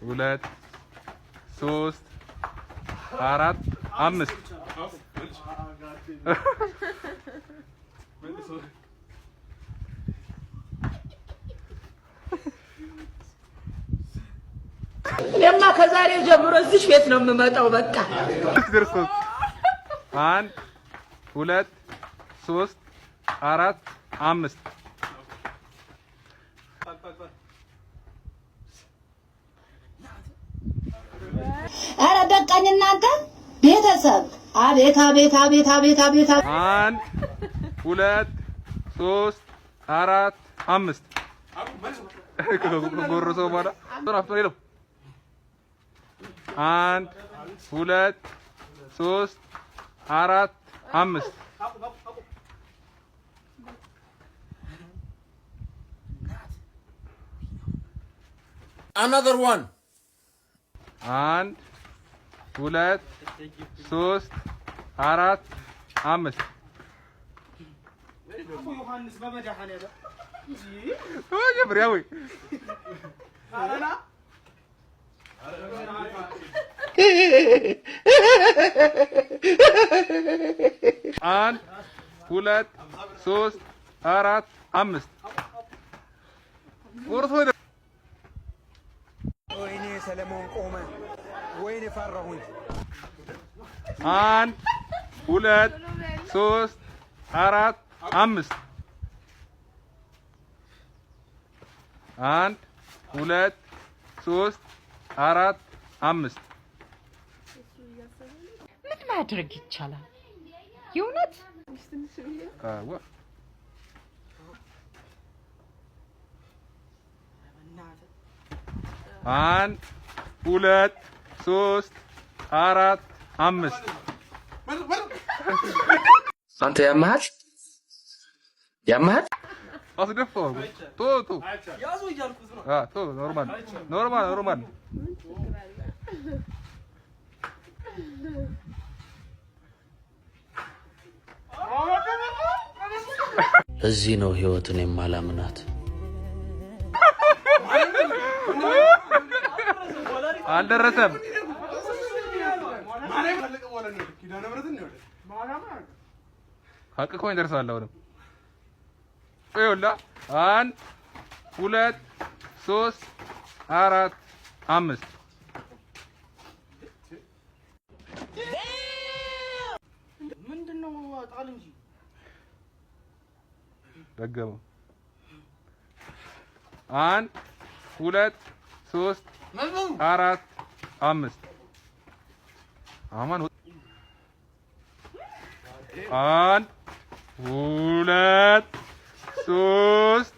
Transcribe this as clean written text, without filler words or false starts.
ሁለት ሶስት አራት አምስት እኔማ ከዛሬ ጀምሮ እዚህ ቤት ነው የምመጣው። በቃ አንድ ሁለት ሶስት አራት አምስት ኧረ በቃኝ እናንተ ቤተሰብ። አቤት አቤት አቤት አቤት አቤት። አንድ ሁለት ሶስት አራት አምስት ጎረሰ በኋላ ነው። አንድ ሁለት ሶስት አራት አምስት Another one. አንድ ሁለት ሶስት አራት አምስት ዮሐንስ በመድኃኒዓለም ብሪያዊ አንድ ሁለት ሶስት አራት አምስት ወይኔ ሰለሞን ቆመ። ወይኔ ፈራሁኝ። አንድ ሁለት ሶስት አራት አምስት አንድ ሁለት ሶስት አራት አምስት ምን ማድረግ ይቻላል? የእውነት አንድ ሁለት ሶስት አራት አምስት አንተ ያመሃል አስደፋው። ቶ ያዙ እያልኩት ነው። ቶ ኖርማል እዚህ ነው ህይወትን የማላምናት። አልደረሰም። ሀቅ እኮ ይደርሳል። አሁንም ይኸውልህ አንድ ሁለት ሶስት አራት አምስት ምንድነው? ጣል እንጂ ደገመው። አንድ ሁለት ሶስት አራት አምስት አማን አንድ ሁለት ሶስት